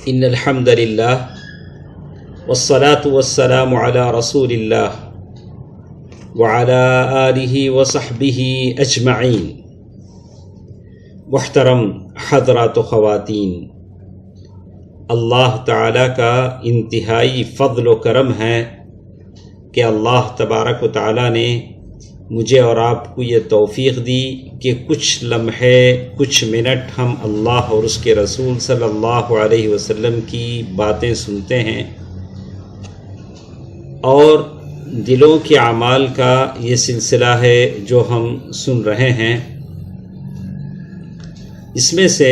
ان الحمد للہ والصلاة والسلام علی رسول اللہ وعلی آلہ وصحبہ اجمعین۔ محترم حضرات و خواتین، اللہ تعالیٰ کا انتہائی فضل و کرم ہے کہ اللہ تبارک و تعالیٰ نے مجھے اور آپ کو یہ توفیق دی کہ کچھ لمحے کچھ منٹ ہم اللہ اور اس کے رسول صلی اللہ علیہ وسلم کی باتیں سنتے ہیں، اور دلوں کے اعمال کا یہ سلسلہ ہے جو ہم سن رہے ہیں۔ اس میں سے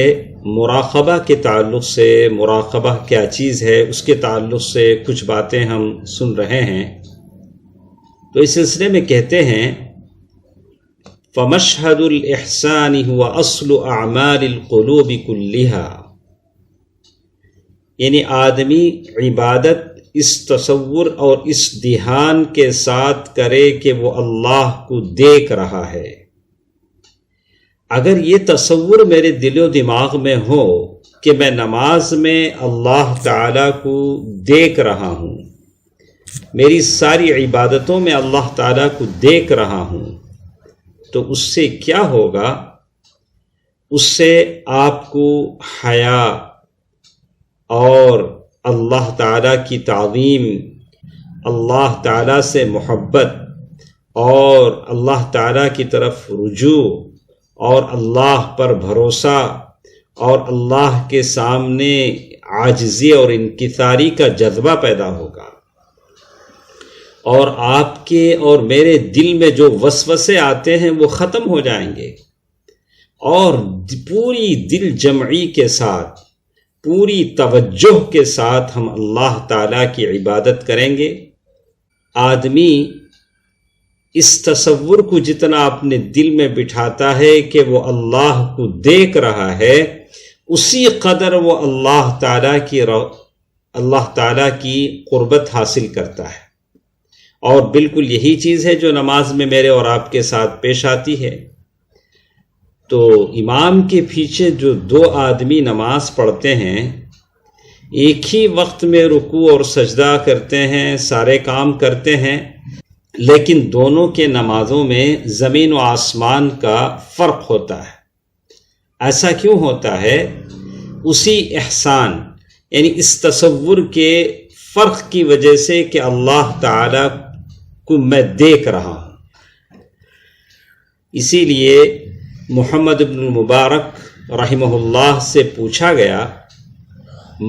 مراقبہ کے تعلق سے، مراقبہ کیا چیز ہے اس کے تعلق سے کچھ باتیں ہم سن رہے ہیں۔ تو اس سلسلے میں کہتے ہیں فَمَشْهَدُ الْإِحْسَانِ هُوَ أَصْلُ أَعْمَالِ الْقُلُوبِ كُلِّهَا، یعنی آدمی عبادت اس تصور اور اس دھیان کے ساتھ کرے کہ وہ اللہ کو دیکھ رہا ہے۔ اگر یہ تصور میرے دل و دماغ میں ہو کہ میں نماز میں اللہ تعالیٰ کو دیکھ رہا ہوں، میری ساری عبادتوں میں اللہ تعالیٰ کو دیکھ رہا ہوں، تو اس سے کیا ہوگا؟ اس سے آپ کو حیا اور اللہ تعالیٰ کی تعظیم، اللہ تعالیٰ سے محبت اور اللہ تعالیٰ کی طرف رجوع اور اللہ پر بھروسہ اور اللہ کے سامنے عاجزی اور انکساری کا جذبہ پیدا ہوگا، اور آپ کے اور میرے دل میں جو وسوسے آتے ہیں وہ ختم ہو جائیں گے، اور پوری دل جمعی کے ساتھ، پوری توجہ کے ساتھ ہم اللہ تعالیٰ کی عبادت کریں گے۔ آدمی اس تصور کو جتنا اپنے دل میں بٹھاتا ہے کہ وہ اللہ کو دیکھ رہا ہے، اسی قدر وہ اللہ تعالیٰ کی قربت حاصل کرتا ہے، اور بالکل یہی چیز ہے جو نماز میں میرے اور آپ کے ساتھ پیش آتی ہے۔ تو امام کے پیچھے جو دو آدمی نماز پڑھتے ہیں، ایک ہی وقت میں رکوع اور سجدہ کرتے ہیں، سارے کام کرتے ہیں، لیکن دونوں کے نمازوں میں زمین و آسمان کا فرق ہوتا ہے۔ ایسا کیوں ہوتا ہے؟ اسی احسان، یعنی اس تصور کے فرق کی وجہ سے کہ اللہ تعالیٰ کو میں دیکھ رہا ہوں۔ اسی لیے محمد بن المبارک رحمہ اللہ سے پوچھا گیا،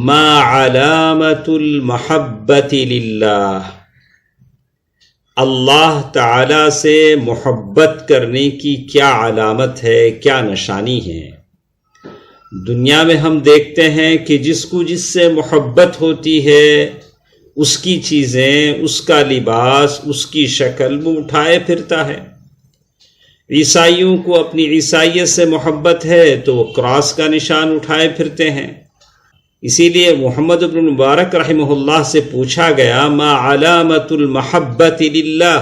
ما علامت المحبت للہ، اللہ تعالیٰ سے محبت کرنے کی کیا علامت ہے، کیا نشانی ہے؟ دنیا میں ہم دیکھتے ہیں کہ جس کو جس سے محبت ہوتی ہے، اس کی چیزیں، اس کا لباس، اس کی شکل وہ اٹھائے پھرتا ہے۔ عیسائیوں کو اپنی عیسائیت سے محبت ہے تو وہ کراس کا نشان اٹھائے پھرتے ہیں۔ اسی لیے محمد بن مبارک رحمہ اللہ سے پوچھا گیا، ما علامت المحبت للہ،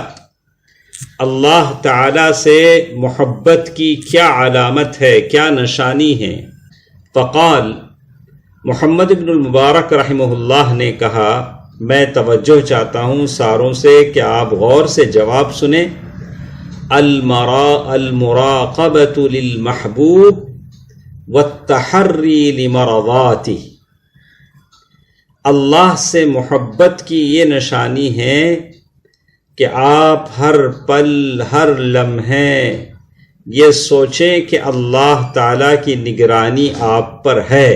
اللہ تعالیٰ سے محبت کی کیا علامت ہے، کیا نشانی ہے؟ فقال، محمد بن المبارک رحمہ اللہ نے کہا، میں توجہ چاہتا ہوں ساروں سے کہ آپ غور سے جواب سنیں، المراقبۃ للمحبوب والتحری لمرضاتہ، اللہ سے محبت کی یہ نشانی ہے کہ آپ ہر پل، ہر لمحے یہ سوچیں کہ اللہ تعالیٰ کی نگرانی آپ پر ہے،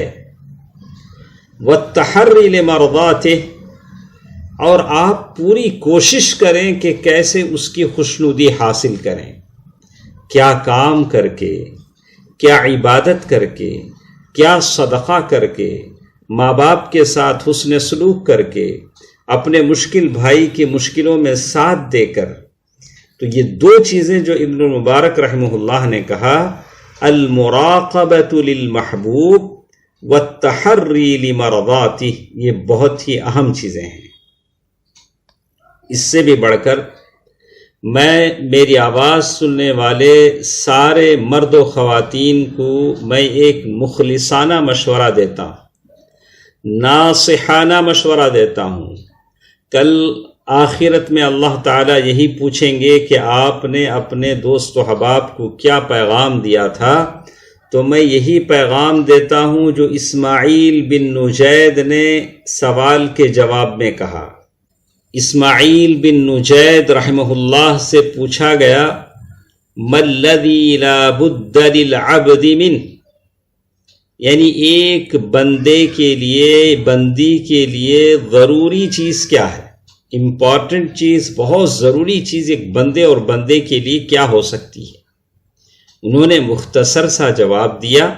والتحری لمرضاتہ، اور آپ پوری کوشش کریں کہ کیسے اس کی خوشنودی حاصل کریں، کیا کام کر کے، کیا عبادت کر کے، کیا صدقہ کر کے، ماں باپ کے ساتھ حسن سلوک کر کے، اپنے مشکل بھائی کی مشکلوں میں ساتھ دے کر۔ تو یہ دو چیزیں جو ابن مبارک رحمہ اللہ نے کہا، المراقبۃ للمحبوب والتحری لمرضاتہ، یہ بہت ہی اہم چیزیں ہیں۔ اس سے بھی بڑھ کر میں میری آواز سننے والے سارے مرد و خواتین کو میں ایک مخلصانہ مشورہ دیتا ہوں ناصحانہ مشورہ دیتا ہوں۔ کل آخرت میں اللہ تعالیٰ یہی پوچھیں گے کہ آپ نے اپنے دوست و احباب کو کیا پیغام دیا تھا، تو میں یہی پیغام دیتا ہوں جو اسماعیل بن نجید نے سوال کے جواب میں کہا۔ اسماعیل بن نجید رحمہ اللہ سے پوچھا گیا ما الذی لا بد للعبد من، یعنی ایک بندے کے لیے، بندی کے لیے ضروری چیز کیا ہے، امپورٹنٹ چیز، بہت ضروری چیز ایک بندے اور بندے کے لیے کیا ہو سکتی ہے؟ انہوں نے مختصر سا جواب دیا،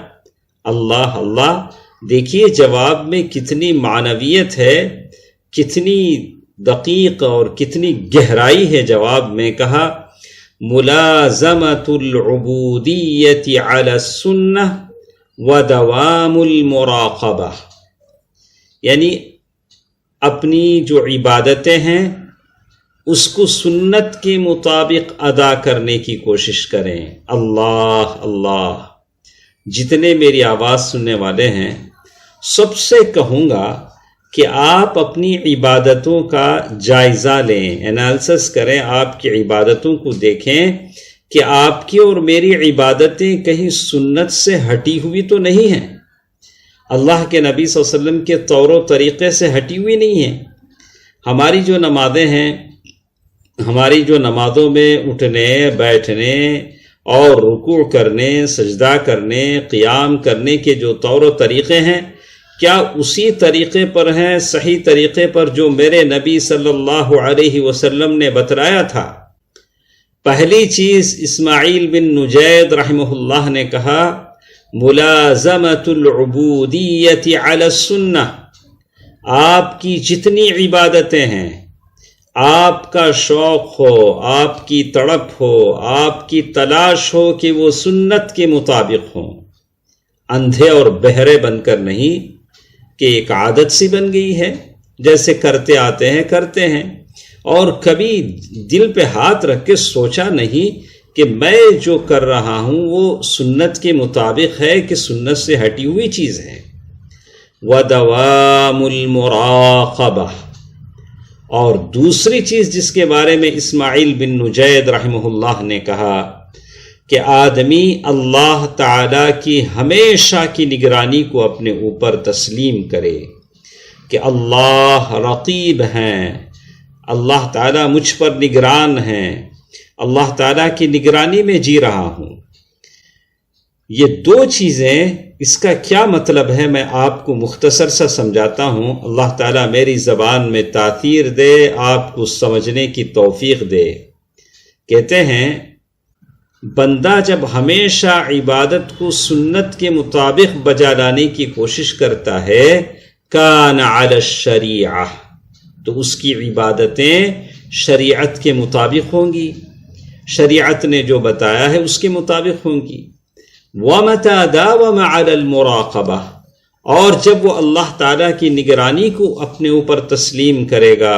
اللہ اللہ۔ دیکھیے جواب میں کتنی معنویت ہے، کتنی دقیق اور کتنی گہرائی ہے جواب میں۔ کہا ملازمۃ العبودیۃ علی السنہ ودوام المراقبہ، یعنی اپنی جو عبادتیں ہیں اس کو سنت کے مطابق ادا کرنے کی کوشش کریں۔ اللہ اللہ۔ جتنے میری آواز سننے والے ہیں سب سے کہوں گا کہ آپ اپنی عبادتوں کا جائزہ لیں، انالیسس کریں، آپ کی عبادتوں کو دیکھیں کہ آپ کی اور میری عبادتیں کہیں سنت سے ہٹی ہوئی تو نہیں ہیں، اللہ کے نبی صلی اللہ علیہ وسلم کے طور و طریقے سے ہٹی ہوئی نہیں ہیں۔ ہماری جو نمازیں ہیں، ہماری جو نمازوں میں اٹھنے، بیٹھنے اور رکوع کرنے، سجدہ کرنے، قیام کرنے کے جو طور و طریقے ہیں، کیا اسی طریقے پر ہیں، صحیح طریقے پر جو میرے نبی صلی اللہ علیہ وسلم نے بتلایا تھا؟ پہلی چیز اسماعیل بن نجید رحمہ اللہ نے کہا ملازمۃ العبودیۃ علی السنہ، آپ کی جتنی عبادتیں ہیں، آپ کا شوق ہو، آپ کی تڑپ ہو، آپ کی تلاش ہو کہ وہ سنت کے مطابق ہوں، اندھے اور بہرے بن کر نہیں کہ ایک عادت سی بن گئی ہے، جیسے کرتے آتے ہیں کرتے ہیں، اور کبھی دل پہ ہاتھ رکھ کے سوچا نہیں کہ میں جو کر رہا ہوں وہ سنت کے مطابق ہے کہ سنت سے ہٹی ہوئی چیز ہے۔ وَدَوَامُ الْمُرَاقَبَةِ، اور دوسری چیز جس کے بارے میں اسماعیل بن نجید رحمہ اللہ نے کہا کہ آدمی اللہ تعالی کی ہمیشہ کی نگرانی کو اپنے اوپر تسلیم کرے کہ اللہ رقیب ہیں، اللہ تعالیٰ مجھ پر نگران ہیں، اللہ تعالیٰ کی نگرانی میں جی رہا ہوں۔ یہ دو چیزیں، اس کا کیا مطلب ہے میں آپ کو مختصر سا سمجھاتا ہوں، اللہ تعالیٰ میری زبان میں تاثیر دے، آپ کو سمجھنے کی توفیق دے۔ کہتے ہیں بندہ جب ہمیشہ عبادت کو سنت کے مطابق بجا لانے کی کوشش کرتا ہے کان علی الشریعہ، تو اس کی عبادتیں شریعت کے مطابق ہوں گی، شریعت نے جو بتایا ہے اس کے مطابق ہوں گی۔ وَمَتَى دَاوَمَ عَلَى الْمُرَاقَبَةِ، اور جب وہ اللہ تعالیٰ کی نگرانی کو اپنے اوپر تسلیم کرے گا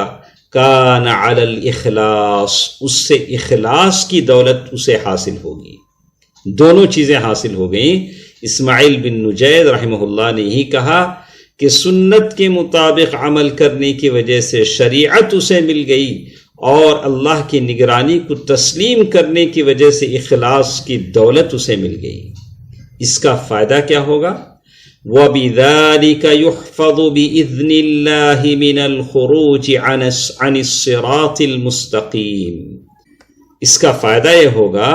کان علی الاخلاص، اس سے اخلاص کی دولت اسے حاصل ہوگی۔ دونوں چیزیں حاصل ہو گئیں۔ اسماعیل بن نجید رحمہ اللہ نے ہی کہا کہ سنت کے مطابق عمل کرنے کی وجہ سے شریعت اسے مل گئی، اور اللہ کی نگرانی کو تسلیم کرنے کی وجہ سے اخلاص کی دولت اسے مل گئی۔ اس کا فائدہ کیا ہوگا؟ وَبِذَلِكَ يُحْفَظُ بِإِذْنِ اللَّهِ مِنَ الْخُرُوجِ عَنِ الصِّرَاطِ الْمُسْتَقِيمِ، اس کا فائدہ یہ ہوگا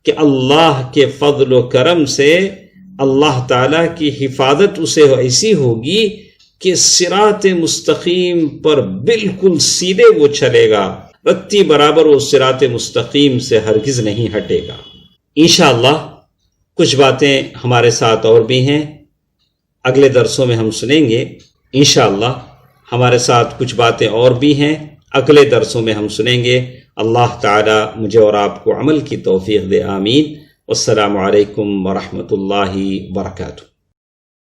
کہ اللہ کے فضل و کرم سے اللہ تعالیٰ کی حفاظت اسے ایسی ہوگی کہ صراط مستقیم پر بالکل سیدھے وہ چلے گا، رتی برابر وہ صراط مستقیم سے ہرگز نہیں ہٹے گا۔ انشاءاللہ کچھ باتیں ہمارے ساتھ اور بھی ہیں، اگلے درسوں میں ہم سنیں گے۔ انشاءاللہ ہمارے ساتھ کچھ باتیں اور بھی ہیں، اگلے درسوں میں ہم سنیں گے۔ اللہ تعالی مجھے اور آپ کو عمل کی توفیق دے، آمین۔ والسلام علیکم ورحمۃ اللہ وبرکاتہ۔